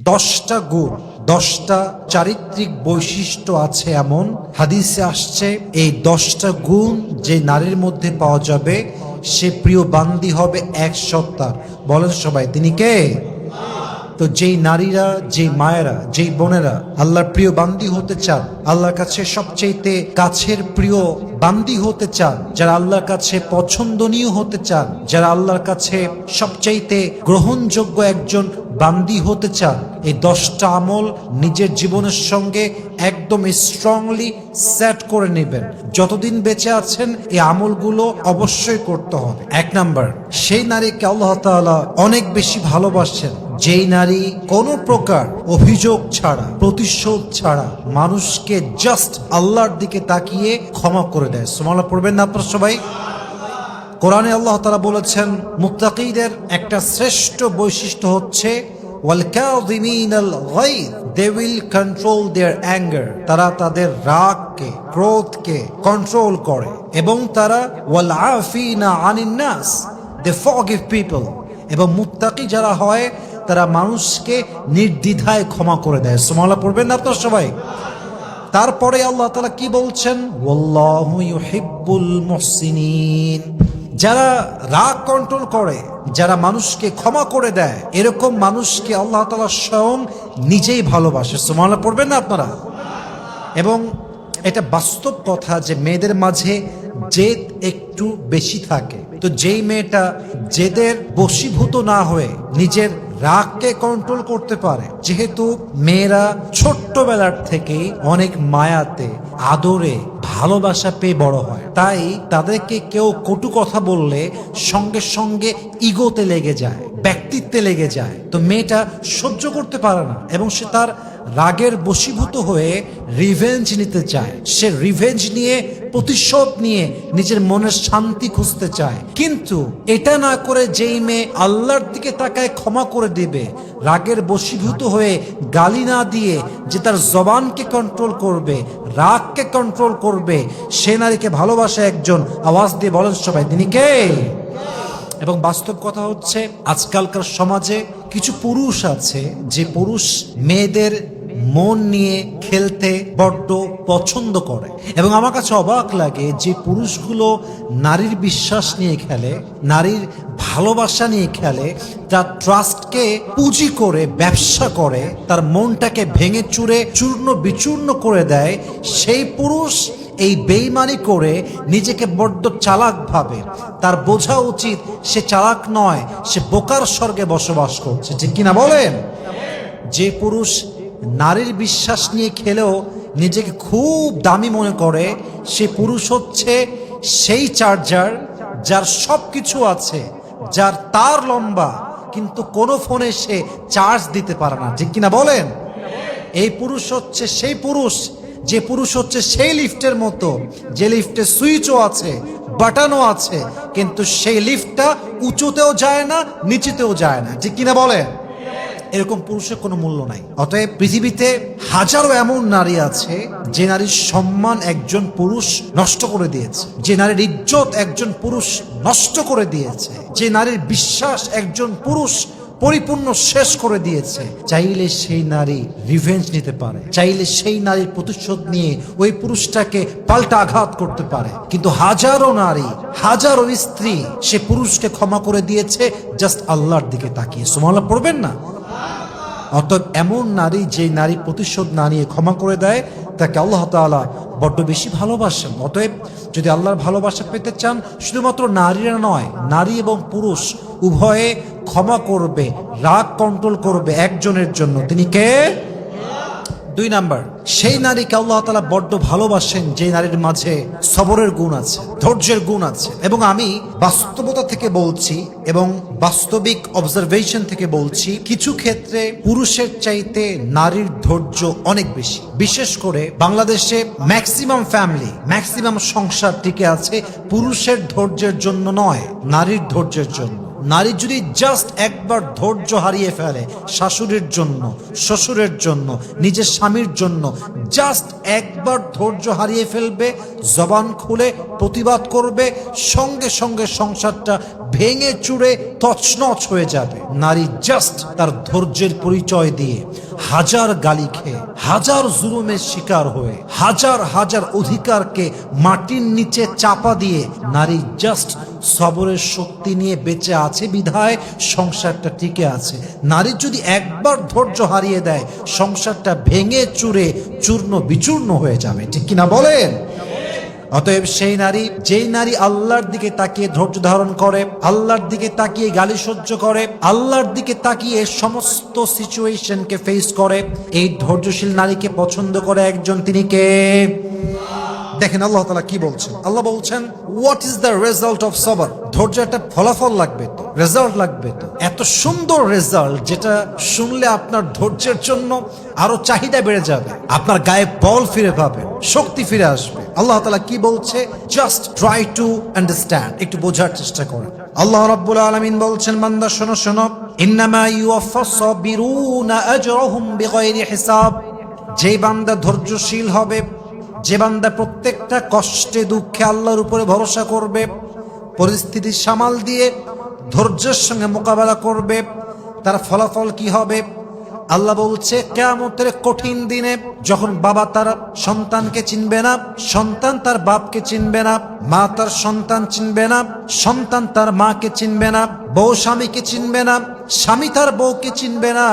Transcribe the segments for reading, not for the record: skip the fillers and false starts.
10টা গুণ, 10টা চারিত্রিক বৈশিষ্ট্য আছে এমন হাদিসে আসছে। এই 10টা গুণ যে নারীর মধ্যে পাওয়া যাবে সে প্রিয় বান্দি হবে এক সত্তার। বলেন সবাই, তিনি কে? তো যেই নারীরা, যেই মায়েরা, যেই বোনেরা আল্লাহর প্রিয় বান্দি হতে চান, আল্লাহর কাছে সবচেয়ে কাছের প্রিয় বান্দি হতে চান, যারা আল্লাহর কাছে পছন্দনীয় হতে চান, যারা আল্লাহর কাছে সবচেয়ে গ্রহণযোগ্য একজন বান্দি হতে চান, এই 10টা আমল নিজের জীবনের সঙ্গে একদম স্ট্রংলি সেট করে নেবেন। যতদিন বেঁচে আছেন এই আমলগুলো অবশ্যই করতে হবে। 1 নাম্বার, সেই নারীকে আল্লাহ তাআলা অনেক বেশি ভালোবাসেন যেই নারী কোনো প্রকার অভিযোগ ছাড়া, প্রতিশোধ ছাড়া মানুষকে জাস্ট আল্লাহর দিকে তাকিয়ে ক্ষমা করে দেয়। সুবহানাল্লাহ পড়বেন না আপনারা সবাই? কোরআনে আল্লাহ তাআলা বলেছেন মুত্তাকীদের একটা শ্রেষ্ঠ বৈশিষ্ট্য হচ্ছে ওয়াল কাযিমিনাল গায়য, they will control their anger, তারা তাদের রাগকে, ক্রোধকে কন্ট্রোল করে, এবং তারা ওয়াল আফিনা আনিন নাস, দে ফরগিভ পিপল, এবং মুত্তাকী যারা হয় তারা মানুষকে নির্দ্বিধায় ক্ষমা করে দেয়। সুবহানাল্লাহ পড়বেন না আপনারা সবাই? তারপরে আল্লাহ তাআলা কি বলছেন? ওয়াল্লাহু ইউহিব্বুল মুহসিনিন, যারা রাগ কন্ট্রোল করে, যারা মানুষকে ক্ষমা করে দেয়, এরকম মানুষকে আল্লাহ তাআলা স্বয়ং নিজেই ভালোবাসে। সুবহানাল্লাহ পড়বেন না আপনারা? এবং এটা বাস্তব কথা যে মেয়েদের মাঝে জেদ একটু বেশি থাকে। তো যেই মেয়েটা জেদের বশীভূত না হয়ে নিজের রাগকে কন্ট্রোল করতে পারে, যেহেতু মেয়েরা ছোট্টবেলার থেকেই অনেক মায়াতে, আদরে, ভালোবাসা পেয়ে বড় হয়, তাই তাদেরকে কেউ কটু কথা বললে সঙ্গে সঙ্গে ইগোতে লেগে যায়, ব্যক্তিত্বে লেগে যায়। তো মেয়েটা সহ্য করতে পারে না এবং সে তার রাগের বশীভূত হয়ে রিভেঞ্জ নিতে চায়। সে রিভেঞ্জ নিয়ে, প্রতিশোধ নিয়ে নিজের মনের শান্তি খুঁজতে চায়। কিন্তু এটা না করে যেই মেয়ে আল্লাহর দিকে তাকায় ক্ষমা করে দিবে, রাগের বশীভূত হয়ে গালি না দিয়ে যে তার জবানকে কন্ট্রোল করবে, রাগকে কন্ট্রোল করবে, সে নারীকে ভালোবাসে একজন। আওয়াজ দিয়ে বলেন সবাই, তিনি কে? এবং বাস্তব কথা হচ্ছে আজকালকার সমাজে কিছু পুরুষ আছে যে পুরুষ মেয়েদের মন নিয়ে খেলতে বড্ড পছন্দ করে, এবং আমার কাছে অবাক লাগে যে পুরুষগুলো নারীর বিশ্বাস নিয়ে খেলে, নারীর ভালোবাসা নিয়ে খেলে, তার ট্রাস্টকে পুঁজি করে ব্যবসা করে, তার মনটাকে ভেঙে চুরে চূর্ণ বিচূর্ণ করে দেয়। সেই পুরুষ এই বেঈমানি করে নিজেকে বড্ড চালাক ভাবে। তার বোঝা উচিত সে চালাক নয়, সে বোকার স্বর্গে বসবাস করছে। ঠিক কিনা বলেন? যে পুরুষ নারীর বিশ্বাস নিয়ে খেলেও নিজেকে খুব দামি মনে করে, সে পুরুষ হচ্ছে সেই চার্জার যার সব কিছু আছে, যার তার লম্বা, কিন্তু কোনো ফোনে সে চার্জ দিতে পারে না। ঠিক কিনা বলেন? এই পুরুষ হচ্ছে সেই পুরুষ, যে পুরুষ হচ্ছে সেই লিফটের মতো, যে লিফটে সুইচও আছে, বাটনও আছে, কিন্তু সেই লিফটটা উঁচুতেও যায় না, নিচেতেও যায় না। ঠিক কিনা বলেন? এরকম পুরুষের কোনো মূল্য নাই। অতএব পৃথিবীতে হাজারো এমন নারী আছে যে নারীর সম্মান একজন পুরুষ নষ্ট করে দিয়েছে, যে নারীর ইজ্জত একজন পুরুষ নষ্ট করে দিয়েছে, যে নারীর বিশ্বাস একজন পুরুষ পরিপূর্ণ শেষ করে দিয়েছে। চাইলে সেই নারী রিভেঞ্জ নিতে পারে, চাইলে সেই নারীর প্রতিশোধ নিয়ে ওই পুরুষটাকে পাল্টা আঘাত করতে পারে, কিন্তু হাজারো নারী, হাজারো স্ত্রী সে পুরুষকে ক্ষমা করে দিয়েছে জাস্ট আল্লাহর দিকে তাকিয়ে। সুবহানাল্লাহ পড়বেন না? অতএব এমন নারী, যে নারী প্রতিশোধ না নিয়ে ক্ষমা করে দেয়, তাকে আল্লাহ তাআলা বড্ড বেশি ভালোবাসেন। অতএব যদি আল্লাহর ভালোবাসা পেতে চান, শুধুমাত্র নারীরা নয়, নারী এবং পুরুষ উভয়ে ক্ষমা করবে, রাগ কন্ট্রোল করবে একজনের জন্য। তিনি কে? 2 নাম্বার, সেই নারীকে আল্লাহ তাআলা বড্ড ভালোবাসেন যে নারীর মাঝে সবরের গুণ আছে, ধৈর্যের গুণ আছে। এবং আমি বাস্তবতা থেকে বলছি এবং বাস্তবিক অবজারভেশন থেকে বলছি, কিছু ক্ষেত্রে পুরুষের চাইতে নারীর ধৈর্য অনেক বেশি। বিশেষ করে বাংলাদেশে ম্যাক্সিমাম ফ্যামিলি, ম্যাক্সিমাম সংসার টিকে আছে পুরুষের ধৈর্যের জন্য নয়, নারীর ধৈর্যের জন্য। নারী যদি জাস্ট একবার ধৈর্য হারিয়ে ফেলে শাশুড়ির জন্য, শ্বশুরের জন্য, নিজের স্বামীর জন্য, জাস্ট একবার ধৈর্য হারিয়ে ফেলবে, জবান খুলে প্রতিবাদ করবে, সঙ্গে সঙ্গে সংসারটা ভেঙে চুরে তছনছ হয়ে যাবে। নারী জাস্ট তার ধৈর্যের পরিচয় দিয়ে হাজার গালি খেয়ে, হাজার জুলুমের শিকার হয়ে, হাজার হাজার অধিকারকে মাটির নিচে চাপা দিয়ে নারী জাস্ট সবরের শক্তি নিয়ে বেঁচে আছে বিধায় সংসারটা টিকে আছে। নারী যদি একবার ধৈর্য হারিয়ে দেয় সংসারটা ভেঙে চুরে চূর্ণ বিচূর্ণ হয়ে যাবে, ঠিক কিনা বলেন? অতএব সেই নারী, যেই নারী আল্লাহর দিকে তাকিয়ে ধৈর্য ধারণ করে, আল্লাহর দিকে তাকিয়ে গালি সহ্য করে, আল্লাহর দিকে তাকিয়ে সমস্ত সিচুয়েশনকে ফেস করে, এই ধৈর্যশীল নারীকে পছন্দ করে একজন, তিনি কে? দেখেন আল্লাহ তাআলা কি বলছেন। আল্লাহ বলছেন, what is the result of সবর? ধৈর্য একটা ফলাফল লাগবে তো, রেজাল্ট লাগবে তো। এত সুন্দর রেজাল্ট যেটা শুনলে আপনার ধৈর্যের জন্য আরো চাহিদা বেড়ে যাবে, আপনার গায়ে বল ফিরে পাবে, শক্তি ফিরে আসবে। আল্লাহ তাআলা কি বলছে? জাস্ট ট্রাই টু আন্ডারস্ট্যান্ড, একটু বোঝার চেষ্টা করেন। আল্লাহ রাব্বুল আলামিন বলছেন, বান্দা শোনো শোনো, ইন্নামা ইউওয়াফাস সাবিরুনা আজরাহুম বিগাইরি হিসাব। যে বান্দা ধৈর্যশীল হবে, যে বান্দা প্রত্যেকটা কষ্টে দুঃখে আল্লাহর উপরে ভরসা করবে, পরিস্থিতি সামাল দিয়ে ধৈর্যের সঙ্গে মোকাবেলা করবে, তার ফলাফল কি হবে? আল্লাহ বলছে, কিয়ামতের কঠিন দিনে যখন বাবা তার সন্তানকে চিনবে না, সন্তান তার বাপকে চিনবে না, মা তার সন্তান চিনবে না, সন্তান তার মাকে চিনবে না, বউ স্বামীকে চিনবে না, স্বামী তার বউকে চিনবে না,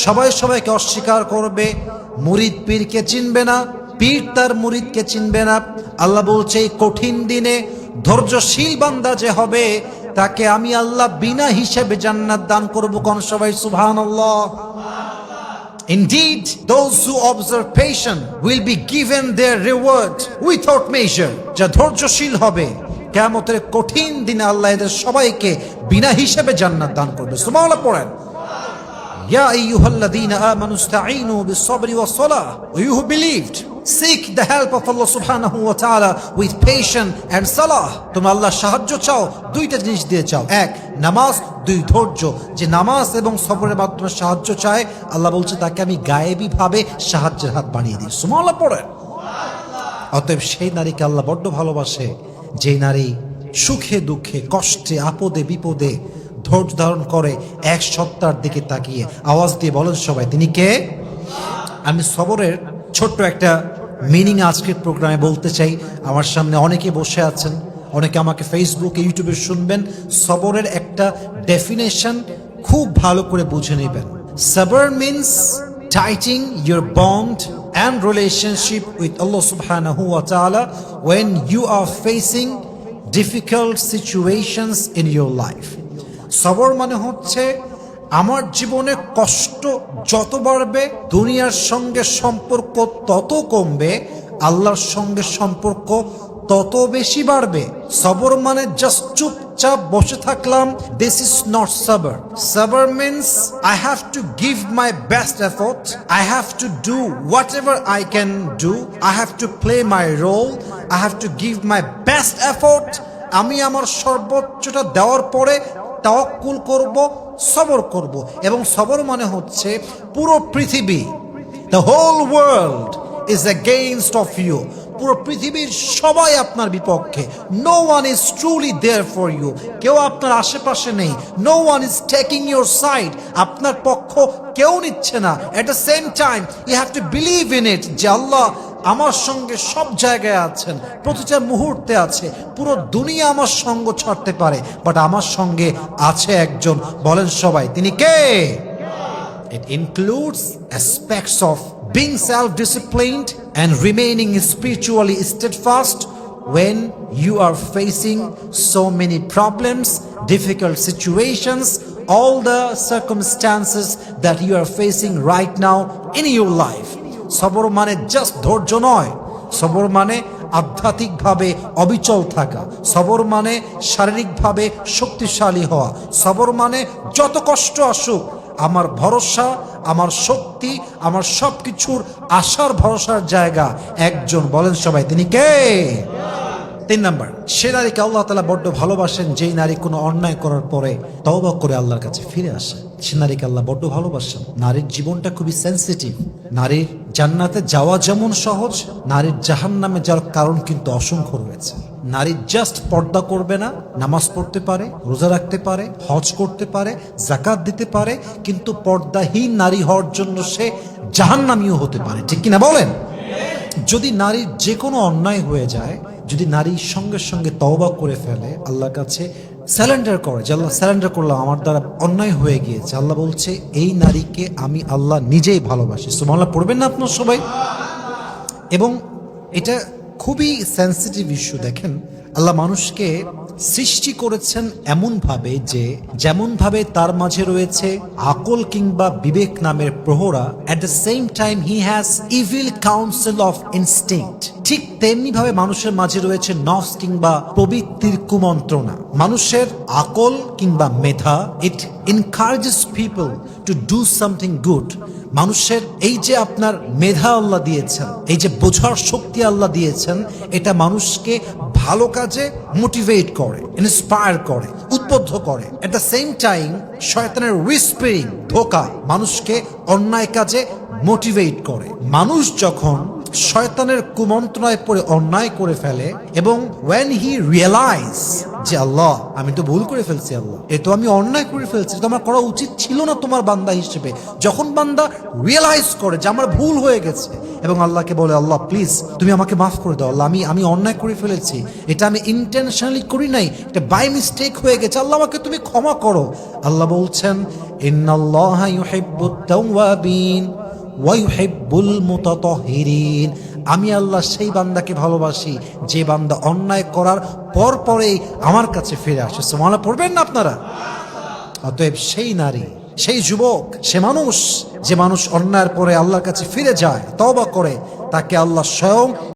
সবাই সবাইকে অস্বীকার করবে, মুরিদ পীরকে চিনবে না, পীর তার মুরিদকে চিনবে না। আল্লাহ বলছে, এই কঠিন দিনে ধৈর্যশীল বান্দা যে হবে তাকে আমি আল্লাহ বিনা হিসেবে জান্নাত দান করব। কোন সবাই সুবহানাল্লাহ। Indeed, those who observe patience will be given their reward without measure. যা ধৈর্যশীল হবে কিয়ামতের কঠিন দিনে আল্লাহ এদের সবাইকে বিনা হিসেবে জান্নাত দান করবে। সুবহানাল্লাহ পড়েন। Ya ayyuhalladhina amanu ista'inu bis-sabri was-salah. You who believed, seek the help of Allah subhanahu wa ta'ala with patience and salah. তোমরা আল্লাহর সাহায্য চাও, দুইটা জিনিস দিয়ে চাও, এক নামাজ, দুই ধৈর্য। যে নামাজ এবং সবরের মাধ্যমে সাহায্য চায়, আল্লাহ বলছে তাকে আমি গায়েবী ভাবে সাহায্যের হাত বাড়িয়ে দিই। সুবহানাল্লাহ পড়েন। অতএব সেই নারীকে আল্লাহ বড্ড ভালোবাসে, যে নারী সুখে দুঃখে কষ্টে আপদে বিপদে ধৈর্য ধারণ করে, এক সত্তার দিকে তাকিয়ে। আওয়াজ দিয়ে বলেন সবাই, তিনি কে? আমি সবরের ছোট্ট একটা মিনিং আজকের প্রোগ্রামে বলতে চাই। আমার সামনে অনেকে বসে আছেন, অনেকে আমাকে ফেসবুকে ইউটিউবে শুনবেন। সবরের একটা ডেফিনেশন খুব ভালো করে বুঝে নেবেন। সবর means টাইটিং your bond and relationship with Allah subhanahu wa ta'ala when you are facing difficult situations in your life. সবর মানে হচ্ছে আমার জীবনে কষ্ট যত বাড়বে দুনিয়ার সঙ্গে সম্পর্ক তত কমবে, আল্লাহর সঙ্গে সম্পর্ক তত বেশি বাড়বে। সবর মানে জাস্ট চুপচাপ বসে থাকলাম, দিস ইজ নট সবর। সবর means I have to give my best effort, I have to do whatever I can do, I have to play my role, I have to give my best effort. আমি আমার সর্বোচ্চটা দেওয়ার পরে তাওয়াক্কুল করব, সবর করব। এবং সবর মানে হচ্ছে পুরো পৃথিবী, the whole world is against of you. পুরো পৃথিবীর সবাই আপনার বিপক্ষে। No one is truly there for you. কেউ আপনার আশেপাশে নেই। No one is taking your side. আপনার পক্ষ কেউ নিচ্ছে না। At the same time you have to believe in it, যে আল্লাহ আমার সঙ্গে সব জায়গায় আছেন, প্রতিটা মুহূর্তে আছে। পুরো দুনিয়া আমার সঙ্গ ছাড়তে পারে, বাট আমার সঙ্গে আছে একজন। বলেন সবাই, তিনি কে? It includes aspects of being self-disciplined and remaining spiritually steadfast when you are facing so many problems, difficult situations, all the circumstances that you are facing right now in your life. সবর মানে just ধৈর্য নয়, সবর মানে আধ্যাত্মিকভাবে অবিচল থাকা, সবর মানে শারীরিকভাবে শক্তিশালী হওয়া, সবর মানে যত কষ্ট আসুক আমার ভরসা, আমার শক্তি, আমার সবকিছুর আশার ভরসার জায়গা একজন। বলেন সবাই, তিনি কে? 3 নাম্বার, সে নারীকে আল্লাহ তাআলা বড্ড ভালোবাসেন যেই নারী কোনো অন্যায় করার পরে তওবা করে আল্লাহর কাছে ফিরে আসে। সে নারীকে আল্লাহ বড্ড ভালোবাসেন। নারীর জীবনটা খুবই সেনসিটিভ। নারীর জান্নাতে যাওয়া যেমন সহজ, নারীর জাহান্নামে যাওয়ার কারণ কিন্তু অসংখ্য রয়েছে। নারী জাস্ট পর্দা করবে না, নামাজ পড়তে পারে, রোজা রাখতে পারে, হজ করতে পারে, যাকাত দিতে পারে, কিন্তু পর্দাহীন নারী হওয়ার জন্য সে জাহান্নামীও হতে পারে। ঠিক কিনা বলেন? যদি নারীর যে কোনো অন্যায় হয়ে যায়, যদি নারী সঙ্গে সঙ্গে তওবা করে ফেলে, আল্লাহর কাছে স্যালেন্ডার করে যে আল্লাহ স্যালেন্ডার করলাম, আমার দ্বারা অন্যায় হয়ে গিয়েছে, আল্লাহ বলছে এই নারীকে আমি আল্লাহ নিজেই ভালোবাসি। সুবহানাল্লাহ পড়বেন না আপনার সবাই? এবং এটা খুবই সেন্সিটিভ ইস্যু। দেখেন, আল্লাহ মানুষকে সৃষ্টি করেছেন এমনভাবে যে যেমনভাবে তার মাঝে রয়েছে আকল কিংবা বিবেক নামের প্রহরা, at the same time he has evil counsel of instinct. ঠিক তেমনি ভাবে মানুষের মাঝে রয়েছে নফস কিংবা প্রবৃত্তির কুমন্ত্রণা। মানুষের আকল কিংবা মেধা, it encourages people to do something good. মানুষের এই যে আপনার মেধা আল্লাহ দিয়েছেন, এই যে বোঝার শক্তি আল্লাহ দিয়েছেন, এটা মানুষকে ভালো কাজে মোটিভেট করে, ইন্সপায়ার করে, উদ্বুদ্ধ করে। এট দ্য সেম টাইম শয়তানের হুইসপারিং, ধোঁকা মানুষকে অন্যায় কাজে মোটিভেট করে। মানুষ যখন শয়তানের কুমন্ত্রণায় পড়ে অন্যায় করে ফেলে এবং when he realize যে আল্লাহ আমি তো ভুল করে ফেলছি, আল্লাহ এ তো আমি অন্যায় করে ফেলছি, তো আমার করা উচিত ছিল না তোমার বান্দা হিসেবে, যখন বান্দা রিয়েলাইজ করে যে আমার ভুল হয়ে গেছে এবং আল্লাহকে বলে আল্লাহ প্লিজ তুমি আমাকে মাফ করে দাও, আল্লাহ আমি অন্যায় করে ফেলেছি, এটা আমি ইন্টেনশনালি করি নাই, এটা বাই মিস্টেক হয়ে গেছে, আল্লাহ আমাকে তুমি ক্ষমা করো। আল্লাহ বলছেন ইন্নাল্লাহা ইউহিব্বুত তাওয়াবিন ওয়া ইউহিব্বুল মুতাতাহহিরিন। আমি আল্লাহ সেই বান্দাকে ভালোবাসি যে বান্দা অন্যায় করার পর পরেই আমার কাছে ফিরে আসে। সুবহানাল্লাহ পড়বেন না আপনারা? অতএব সেই নারী, সেই যুবক, সে মানুষ যে মানুষ অন্যায়ের পরে আল্লাহর কাছে ফিরে যায়, তওবা করে, তাকে আল্লাহ স্বয়ং